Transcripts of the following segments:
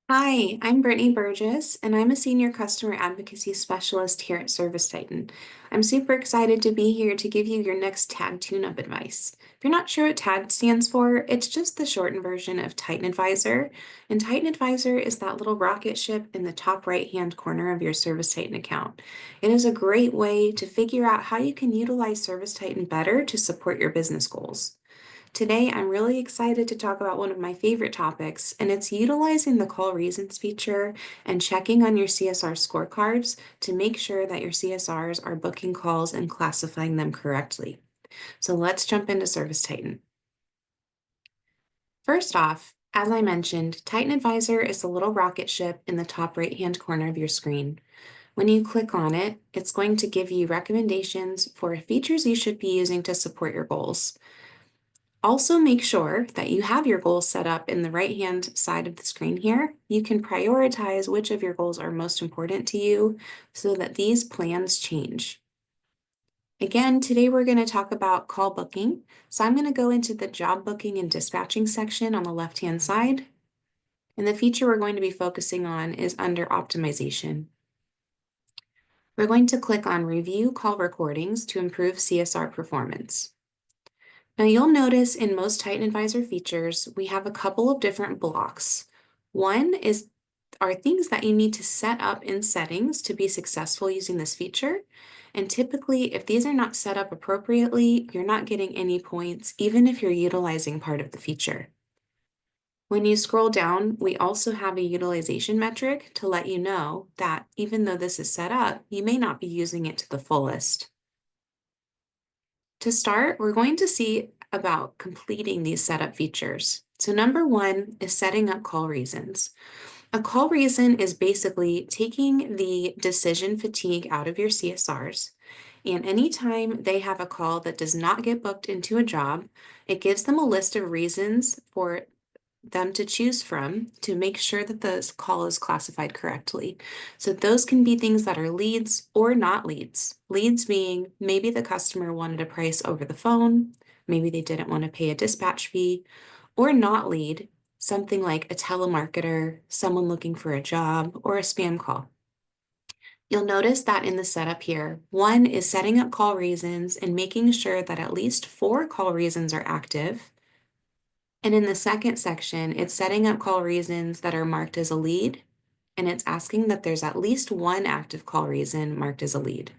Hi, I'm Brittany Burgess, and I'm a Senior Customer Advocacy Specialist here at ServiceTitan. I'm super excited to be here to give you your next TAD tune-up advice. If you're not sure what TAD stands for, it's just the shortened version of Titan Advisor, and Titan Advisor is that little rocket ship in the top right-hand corner of your ServiceTitan account. It is a great way to figure out how you can utilize ServiceTitan better to support your business goals. Today, I'm really excited to talk about one of my favorite topics, and it's utilizing the call reasons feature and checking on your CSR scorecards to make sure that your CSRs are booking calls and classifying them correctly. So let's jump into ServiceTitan. First off, as I mentioned, Titan Advisor is the little rocket ship in the top right-hand corner of your screen. When you click on it, it's going to give you recommendations for features you should be using to support your goals. Also, make sure that you have your goals set up in the right-hand side of the screen here. You can prioritize which of your goals are most important to you so that these plans change. Again, today we're going to talk about call booking. So I'm going to go into the job booking and dispatching section on the left-hand side. And the feature we're going to be focusing on is under optimization. We're going to click on Review Call Recordings to improve CSR performance. Now you'll notice in most Titan Advisor features, we have a couple of different blocks. One are things that you need to set up in settings to be successful using this feature. And typically, if these are not set up appropriately, you're not getting any points, even if you're utilizing part of the feature. When you scroll down, we also have a utilization metric to let you know that even though this is set up, you may not be using it to the fullest. To start, we're going to see about completing these setup features. So number one is setting up call reasons. A call reason is basically taking the decision fatigue out of your CSRs. And anytime they have a call that does not get booked into a job, it gives them a list of reasons for them to choose from to make sure that the call is classified correctly. So those can be things that are leads or not leads. Leads being maybe the customer wanted a price over the phone, maybe they didn't want to pay a dispatch fee, or not lead, something like a telemarketer, someone looking for a job, or a spam call. You'll notice that in the setup here, one is setting up call reasons and making sure that at least 4 call reasons are active. And in the second section, it's setting up call reasons that are marked as a lead, and it's asking that there's at least 1 active call reason marked as a lead.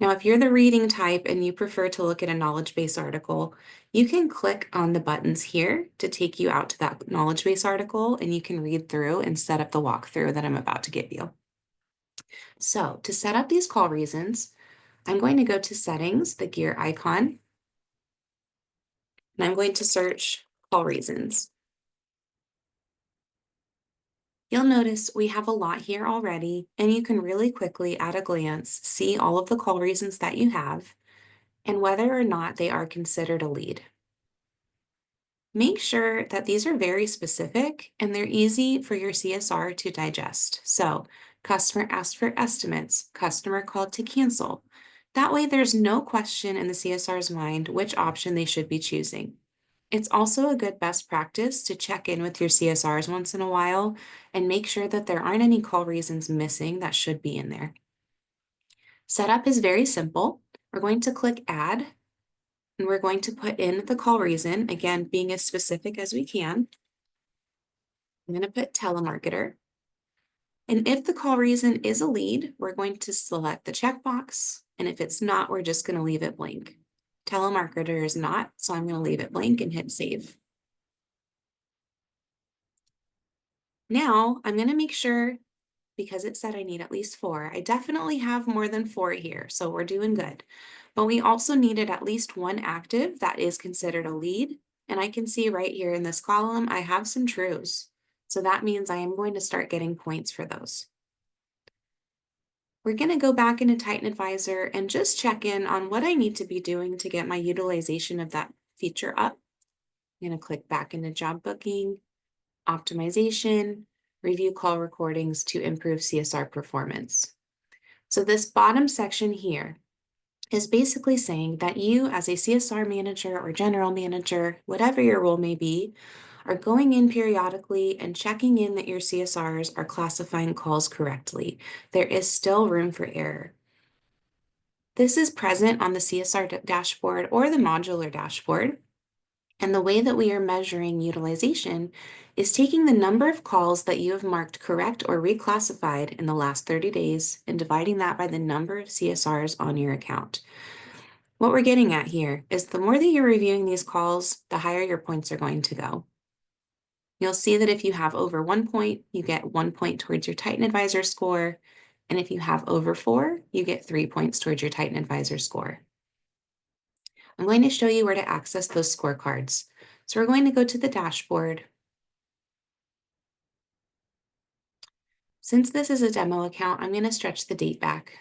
Now, if you're the reading type and you prefer to look at a knowledge base article, you can click on the buttons here to take you out to that knowledge base article, and you can read through and set up the walkthrough that I'm about to give you. So to set up these call reasons, I'm going to go to Settings, the gear icon, and I'm going to search call reasons. You'll notice we have a lot here already, and you can really quickly, at a glance, see all of the call reasons that you have and whether or not they are considered a lead. Make sure that these are very specific and they're easy for your CSR to digest. So, customer asked for estimates, customer called to cancel. That way, there's no question in the CSR's mind which option they should be choosing. It's also a good best practice to check in with your CSRs once in a while and make sure that there aren't any call reasons missing that should be in there. Setup is very simple. We're going to click Add, and we're going to put in the call reason, again, being as specific as we can. I'm going to put telemarketer. And if the call reason is a lead, we're going to select the checkbox. And if it's not, we're just going to leave it blank. Telemarketer is not, so I'm going to leave it blank and hit save. Now I'm going to make sure, because it said I need at least 4, I definitely have more than 4 here, so we're doing good. But we also needed at least 1 active that is considered a lead. And I can see right here in this column, I have some trues. So that means I am going to start getting points for those. We're going to go back into Titan Advisor and just check in on what I need to be doing to get my utilization of that feature up. I'm going to click back into job booking, optimization, review call recordings to improve CSR performance. So this bottom section here is basically saying that you as a CSR manager or general manager, whatever your role may be, are going in periodically and checking in that your CSRs are classifying calls correctly. There is still room for error. This is present on the CSR dashboard or the modular dashboard. And the way that we are measuring utilization is taking the number of calls that you have marked correct or reclassified in the last 30 days and dividing that by the number of CSRs on your account. What we're getting at here is the more that you're reviewing these calls, the higher your points are going to go. You'll see that if you have over 1 point, you get 1 point towards your Titan Advisor score. And if you have over 4, you get 3 points towards your Titan Advisor score. I'm going to show you where to access those scorecards. So we're going to go to the dashboard. Since this is a demo account, I'm going to stretch the date back.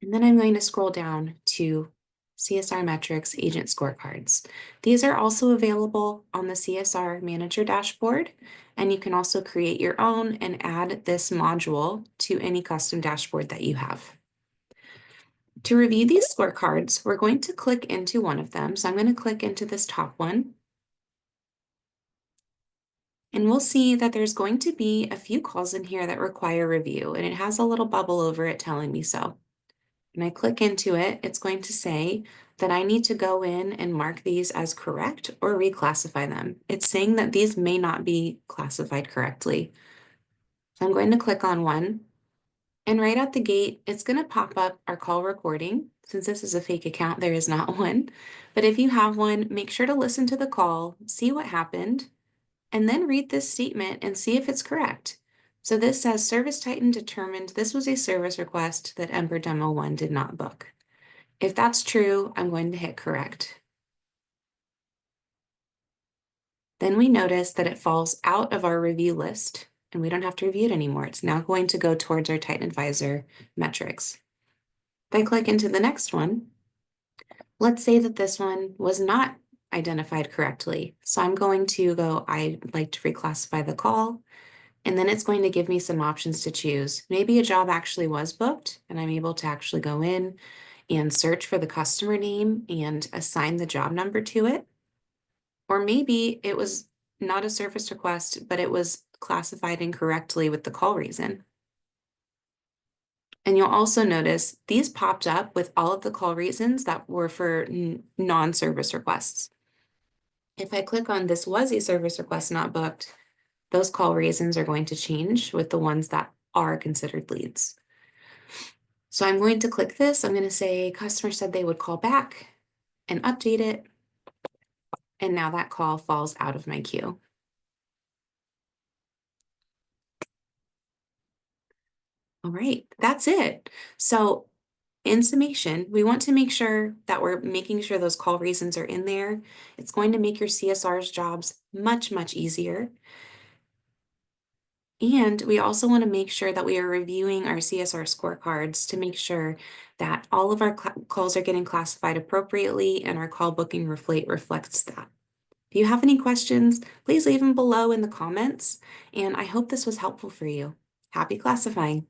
And then I'm going to scroll down to CSR Metrics Agent Scorecards. These are also available on the CSR Manager dashboard, and you can also create your own and add this module to any custom dashboard that you have. To review these scorecards, we're going to click into one of them. So I'm going to click into this top one. And we'll see that there's going to be a few calls in here that require review, and it has a little bubble over it telling me so. When I click into it, it's going to say that I need to go in and mark these as correct or reclassify them. It's saying that these may not be classified correctly. So I'm going to click on one, and right out the gate, it's going to pop up our call recording. Since this is a fake account, there is not one. But if you have one, make sure to listen to the call, see what happened, and then read this statement and see if it's correct. So this says ServiceTitan determined this was a service request that Ember Demo 1 did not book. If that's true, I'm going to hit correct. Then we notice that it falls out of our review list and we don't have to review it anymore. It's now going to go towards our Titan Advisor metrics. If I click into the next one, let's say that this one was not identified correctly. So I'm going to go, I'd like to reclassify the call. And then it's going to give me some options to choose. Maybe a job actually was booked and I'm able to actually go in and search for the customer name and assign the job number to it. Or maybe it was not a service request, but it was classified incorrectly with the call reason. And you'll also notice these popped up with all of the call reasons that were for non-service requests. If I click on this was a service request not booked, those call reasons are going to change with the ones that are considered leads. So I'm going to click this. I'm going to say customer said they would call back and update it. And now that call falls out of my queue. All right, that's it. So in summation, we want to make sure that we're making sure those call reasons are in there. It's going to make your CSR's jobs much, much easier. And we also want to make sure that we are reviewing our CSR scorecards to make sure that all of our calls are getting classified appropriately and our call booking reflects that. If you have any questions, please leave them below in the comments, and I hope this was helpful for you. Happy classifying!